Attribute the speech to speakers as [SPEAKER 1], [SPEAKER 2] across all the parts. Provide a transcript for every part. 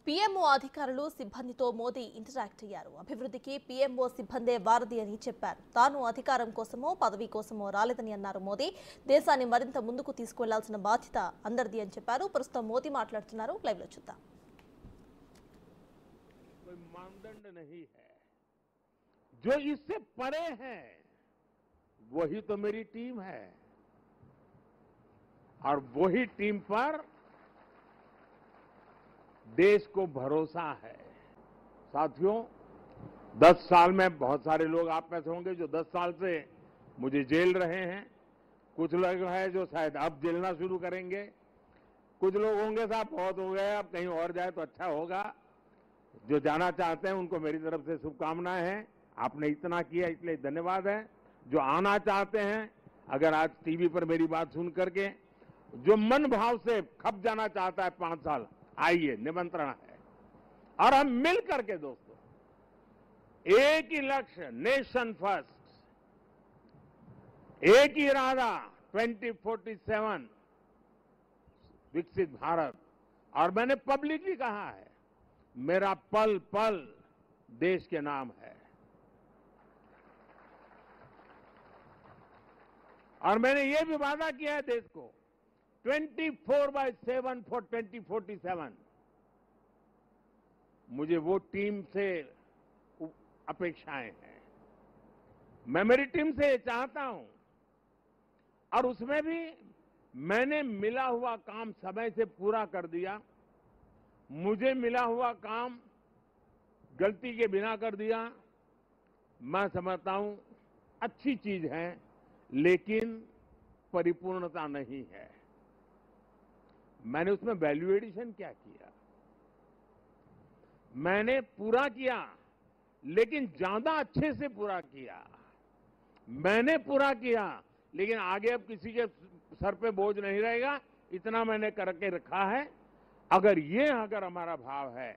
[SPEAKER 1] PMO అధికారులు సిబ్బందితో Modi interact అయ్యారు. అభివృద్ధికి పీఎంఓ సిబ్బందే వారధి అని చెప్పారు. తాను అధికారం కోసమో పదవి కోసమో రాలేదని అన్నారు మోదీ. దేశాన్ని మరింత ముందుకు తీసుకెళ్లాల్సిన బాధ్యత అందరిది అని చెప్పారు. ప్రస్తుతం మోదీ మాట్లాడుతున్నారు. లైవ్ లో చూద్దాం.
[SPEAKER 2] मानदंड नहीं है जो इससे परे है, वही तो मेरी टीम है और वही टीम पर देश को भरोसा है। साथियों, 10 साल में बहुत सारे लोग आप में से होंगे जो 10 साल से मुझे जेल रहे हैं। कुछ लोग हैं जो शायद अब जेलना शुरू करेंगे। कुछ लोग होंगे साहब बहुत हो गए, अब कहीं और जाए तो अच्छा होगा। जो जाना चाहते हैं उनको मेरी तरफ से शुभकामनाएं हैं। आपने इतना किया इसलिए धन्यवाद है। जो आना चाहते हैं, अगर आज टीवी पर मेरी बात सुन करके जो मन भाव से खप जाना चाहता है 5 साल, आइए, निमंत्रण है। और हम मिल करके दोस्तों एक ही लक्ष्य, नेशन फर्स्ट, एक ही इरादा 2047 विकसित भारत। और मैंने पब्लिकली कहा है, मेरा पल पल देश के नाम है। और मैंने ये भी वादा किया है देश को 24/7 फॉर 2047। मुझे वो टीम से अपेक्षाएं हैं। मैं मेरी टीम से चाहता हूं और उसमें भी मैंने मिला हुआ काम समय से पूरा कर दिया। मुझे मिला हुआ काम गलती के बिना कर दिया। मैं समझता हूं अच्छी चीज है, लेकिन परिपूर्णता नहीं है। मैंने उसमें वैल्यू एडिशन क्या किया? मैंने पूरा किया, लेकिन ज्यादा अच्छे से पूरा किया। मैंने पूरा किया, लेकिन आगे अब किसी के सर पे बोझ नहीं रहेगा, इतना मैंने करके रखा है। अगर हमारा भाव है,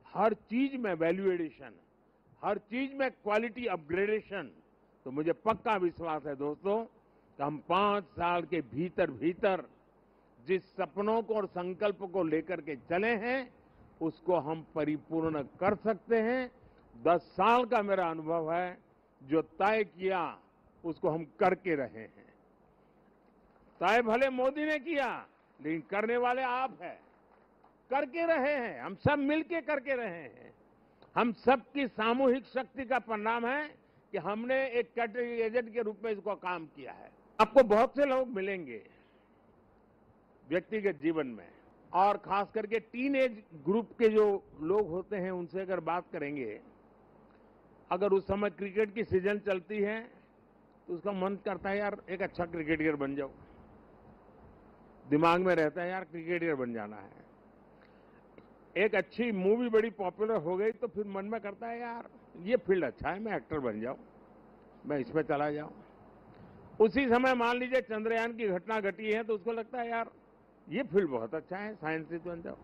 [SPEAKER 2] हर चीज में वैल्यू एडिशन, हर चीज में क्वालिटी अपग्रेडेशन, तो मुझे पक्का विश्वास है दोस्तों कि हम 5 साल के भीतर भीतर जिस सपनों को और संकल्प को लेकर के चले हैं, उसको हम परिपूर्ण कर सकते हैं। 10 साल का मेरा अनुभव है, जो तय किया उसको हम करके रहे हैं। तय भले मोदी ने किया, लेकिन करने वाले आप हैं। करके रहे हैं, हम सब मिलके करके रहे हैं। हम सबकी सामूहिक शक्ति का परिणाम है कि हमने एक कैटेगरी एजेंट के रूप में इसको काम किया है। आपको बहुत से लोग मिलेंगे व्यक्तिगत जीवन में, और खास करके टीनेज ग्रुप के जो लोग होते हैं उनसे अगर बात करेंगे, अगर उस समय क्रिकेट की सीजन चलती है तो उसका मन करता है यार एक अच्छा क्रिकेटर बन जाओ। दिमाग में रहता है यार क्रिकेटर बन जाना है। एक अच्छी मूवी बड़ी पॉपुलर हो गई तो फिर मन में करता है यार ये फील्ड अच्छा है, मैं एक्टर बन जाऊं, मैं इसमें चला जाऊं। उसी समय मान लीजिए चंद्रयान की घटना घटी है तो उसको लगता है यार ये फील्ड बहुत अच्छा है, साइंटिस्ट बन जाओ।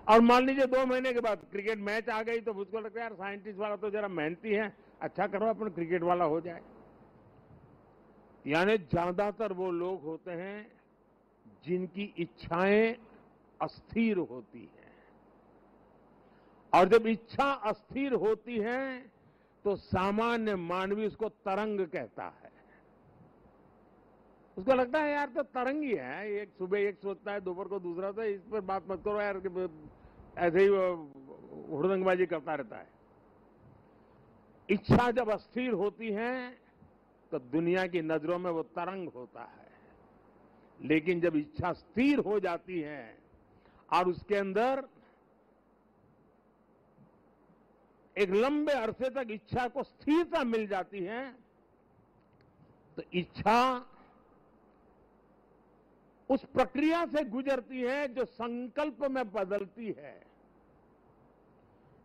[SPEAKER 2] और मान लीजिए 2 महीने के बाद क्रिकेट मैच आ गई तो उसको लगता है यार साइंटिस्ट वाला तो जरा मेहनती है, अच्छा करो अपन क्रिकेट वाला हो जाए। यानी ज्यादातर वो लोग होते हैं जिनकी इच्छाएं अस्थिर होती हैं, और जब इच्छा अस्थिर होती है तो सामान्य मानवी उसको तरंग कहता है। उसको लगता है यार तो तरंग ही है, एक सुबह एक सोचता है, दोपहर को दूसरा, तो इस पर बात मत करो यार, ऐसे ही हुड़दंगबाजी करता रहता है। इच्छा जब अस्थिर होती है तो दुनिया की नजरों में वो तरंग होता है। लेकिन जब इच्छा स्थिर हो जाती है और उसके अंदर एक लंबे अरसे तक इच्छा को स्थिरता मिल जाती है, तो इच्छा उस प्रक्रिया से गुजरती है जो संकल्प में बदलती है।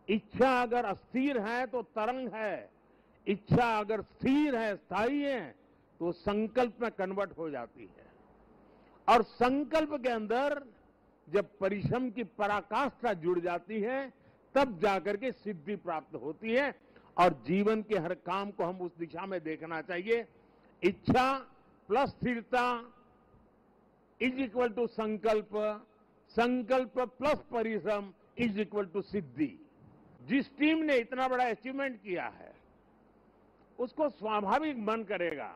[SPEAKER 2] इच्छा अगर अस्थिर है तो तरंग है, इच्छा अगर स्थिर है, स्थायी है, तो संकल्प में कन्वर्ट हो जाती है। और संकल्प के अंदर जब परिश्रम की पराकाष्ठा जुड़ जाती है, तब जाकर के सिद्धि प्राप्त होती है। और जीवन के हर काम को हम उस दिशा में देखना चाहिए। इच्छा प्लस स्थिरता इज इक्वल टू संकल्प, संकल्प प्लस परिश्रम इज इक्वल टू सिद्धि। जिस टीम ने इतना बड़ा अचीवमेंट किया है उसको स्वाभाविक मन करेगा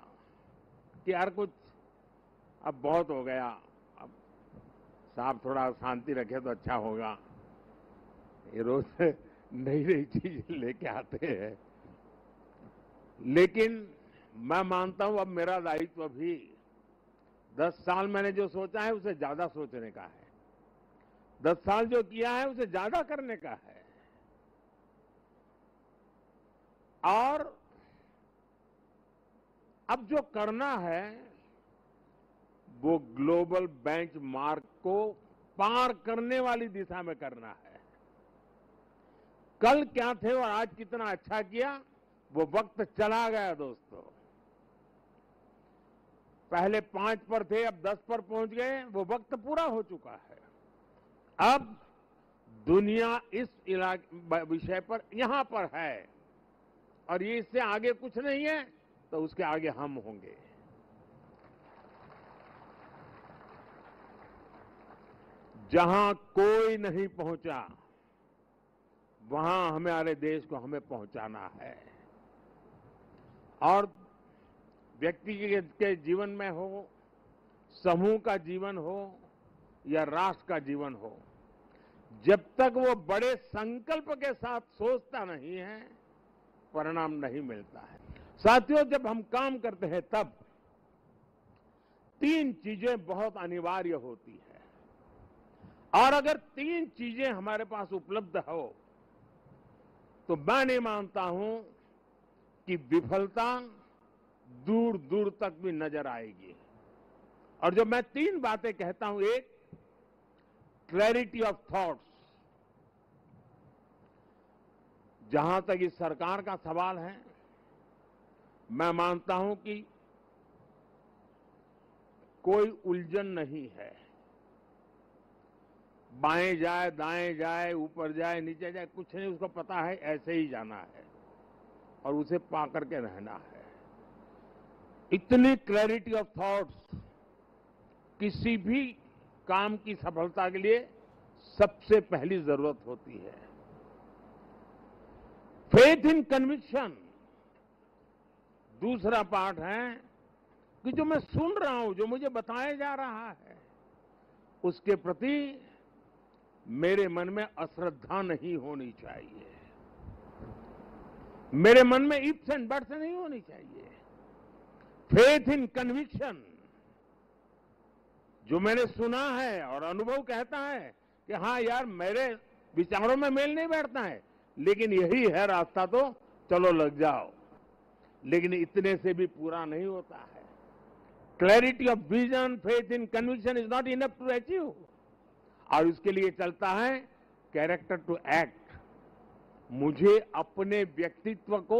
[SPEAKER 2] कि यार कुछ अब बहुत हो गया, अब साहब थोड़ा शांति रखे तो अच्छा होगा। ये रोज नई नई चीज लेके आते हैं, लेकिन मैं मानता हूं अब मेरा दायित्व भी 10 साल मैंने जो सोचा है उसे ज्यादा सोचने का है, 10 साल जो किया है उसे ज्यादा करने का है। और अब जो करना है वो ग्लोबल बेंचमार्क को पार करने वाली दिशा में करना है। कल क्या थे और आज कितना अच्छा किया वो वक्त चला गया दोस्तों। पहले 5 पर थे, अब 10 पर पहुंच गए, वो वक्त पूरा हो चुका है। अब दुनिया इस विषय पर यहां पर है और ये इससे आगे कुछ नहीं है, तो उसके आगे हम होंगे। जहां कोई नहीं पहुंचा वहां हमारे देश को हमें पहुंचाना है। और व्यक्ति के जीवन में हो, समूह का जीवन हो या राष्ट्र का जीवन हो, जब तक वो बड़े संकल्प के साथ सोचता नहीं है परिणाम नहीं मिलता है। साथियों, जब हम काम करते हैं तब 3 चीजें बहुत अनिवार्य होती है, और अगर 3 चीजें हमारे पास उपलब्ध हो तो मैं नहीं मानता हूं कि विफलता दूर दूर तक भी नजर आएगी। और जब मैं 3 बातें कहता हूं, एक क्लैरिटी ऑफ थॉट्स, जहां तक इस सरकार का सवाल है, मैं मानता हूं कि कोई उलझन नहीं है। बाएं जाए, दाएं जाए, ऊपर जाए, नीचे जाए, कुछ नहीं, उसको पता है ऐसे ही जाना है और उसे पा करके रहना है। इतनी क्लैरिटी ऑफ थॉट्स किसी भी काम की सफलता के लिए सबसे पहली जरूरत होती है। फेथ इन कन्विक्शन दूसरा पार्ट है कि जो मैं सुन रहा हूं, जो मुझे बताया जा रहा है, उसके प्रति मेरे मन में अश्रद्धा नहीं होनी चाहिए, मेरे मन में इफ्स एंड बट्स नहीं होनी चाहिए। फेथ इन कन्विक्शन, जो मैंने सुना है और अनुभव कहता है कि हाँ यार मेरे विचारों में मेल नहीं बैठता है, लेकिन यही है रास्ता, तो चलो लग जाओ। लेकिन इतने से भी पूरा नहीं होता है। Clarity of vision, faith in conviction is not enough to achieve. और उसके लिए चलता है कैरेक्टर टू एक्ट। मुझे अपने व्यक्तित्व को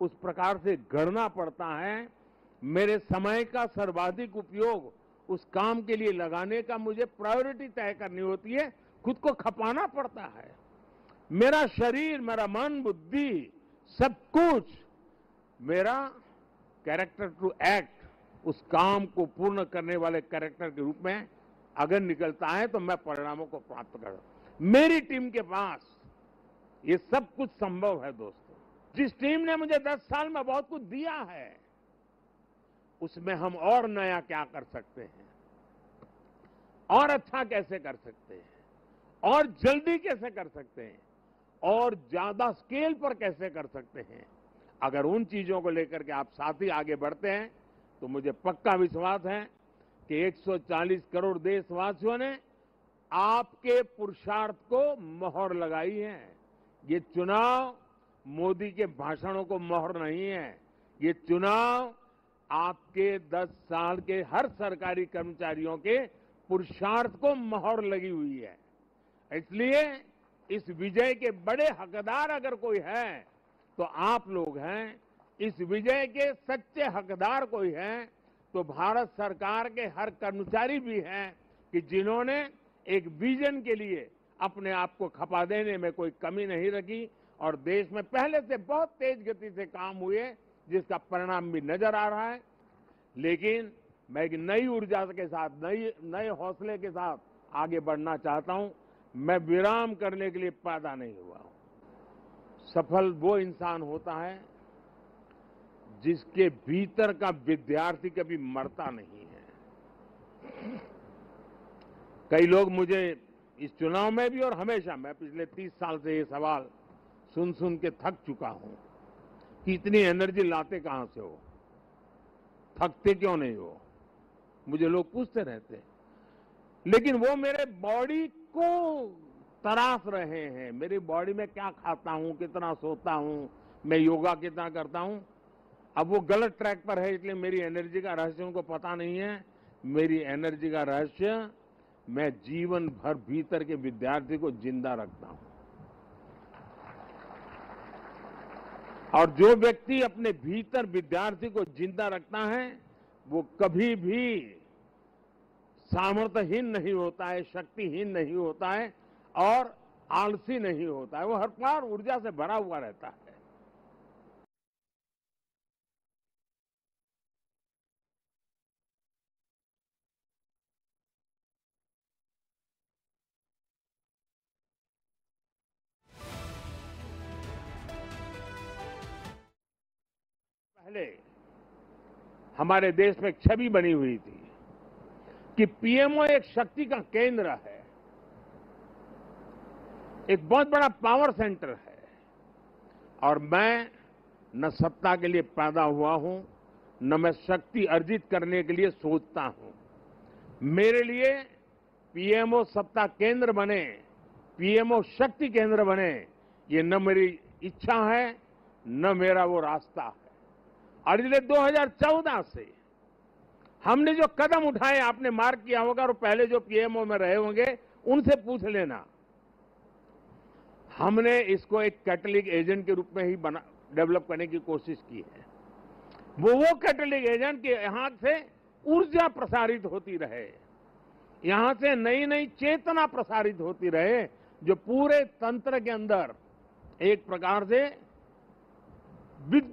[SPEAKER 2] उस प्रकार से गढ़ना पड़ता है, मेरे समय का सर्वाधिक उपयोग उस काम के लिए लगाने का मुझे प्रायोरिटी तय करनी होती है, खुद को खपाना पड़ता है। मेरा शरीर, मेरा मन, बुद्धि, सब कुछ मेरा कैरेक्टर टू एक्ट, उस काम को पूर्ण करने वाले कैरेक्टर के रूप में अगर निकलता है तो मैं परिणामों को प्राप्त कर। मेरी टीम के पास ये सब कुछ संभव है दोस्तों। जिस टीम ने मुझे 10 साल में बहुत कुछ दिया है, उसमें हम और नया क्या कर सकते हैं, और अच्छा कैसे कर सकते हैं, और जल्दी कैसे कर सकते हैं, और ज्यादा स्केल पर कैसे कर सकते हैं। अगर उन चीजों को लेकर के आप साथ ही आगे बढ़ते हैं तो मुझे पक्का विश्वास है कि 140 करोड़ देशवासियों ने आपके पुरुषार्थ को मोहर लगाई है। ये चुनाव मोदी के भाषणों को मोहर नहीं है, ये चुनाव आपके 10 साल के हर सरकारी कर्मचारियों के पुरुषार्थ को मोहर लगी हुई है। इसलिए इस विजय के बड़े हकदार अगर कोई है तो आप लोग हैं। इस विजय के सच्चे हकदार कोई है तो भारत सरकार के हर कर्मचारी भी हैं कि जिन्होंने एक विजन के लिए अपने आप को खपा देने में कोई कमी नहीं रखी, और देश में पहले से बहुत तेज गति से काम हुए जिसका परिणाम भी नजर आ रहा है। लेकिन मैं एक नई ऊर्जा के साथ, नए हौसले के साथ आगे बढ़ना चाहता हूं। मैं विराम करने के लिए पैदा नहीं हुआ हूं। सफल वो इंसान होता है जिसके भीतर का विद्यार्थी कभी मरता नहीं है। कई लोग मुझे इस चुनाव में भी और हमेशा, मैं पिछले 30 साल से ये सवाल सुन सुन के थक चुका हूं कि इतनी एनर्जी लाते कहां से हो, थकते क्यों नहीं हो, मुझे लोग पूछते रहते हैं। लेकिन वो मेरे बॉडी को तराश रहे हैं, मेरी बॉडी में क्या खाता हूं, कितना सोता हूं, मैं योगा कितना करता हूं। अब वो गलत ट्रैक पर है, इसलिए मेरी एनर्जी का रहस्य उनको पता नहीं है। मेरी एनर्जी का रहस्य, मैं जीवन भर भीतर के विद्यार्थी को जिंदा रखता हूं। और जो व्यक्ति अपने भीतर विद्यार्थी को जिंदा रखता है वो कभी भी सामर्थ्यहीन नहीं होता है, शक्तिहीन नहीं होता है और आलसी नहीं होता है। वो हर बार ऊर्जा से भरा हुआ रहता है। पहले हमारे देश में एक छवि बनी हुई थी कि पीएमओ एक शक्ति का केंद्र है, एक बहुत बड़ा पावर सेंटर है। और मैं न सत्ता के लिए पैदा हुआ हूं, न मैं शक्ति अर्जित करने के लिए सोचता हूं। मेरे लिए पीएमओ सत्ता केंद्र बने, पीएमओ शक्ति केंद्र बने, ये न मेरी इच्छा है न मेरा वो रास्ता है। और इसलिए 2014 से हमने जो कदम उठाए, आपने मार्क किया होगा, और पहले जो पीएमओ में रहे होंगे उनसे पूछ लेना, हमने इसको एक कैटलिक एजेंट के रूप में ही डेवलप करने की कोशिश की है। वो कैटलिक एजेंट के यहां से ऊर्जा प्रसारित होती रहे, यहां से नई नई चेतना प्रसारित होती रहे, जो पूरे तंत्र के अंदर एक प्रकार से विद्युत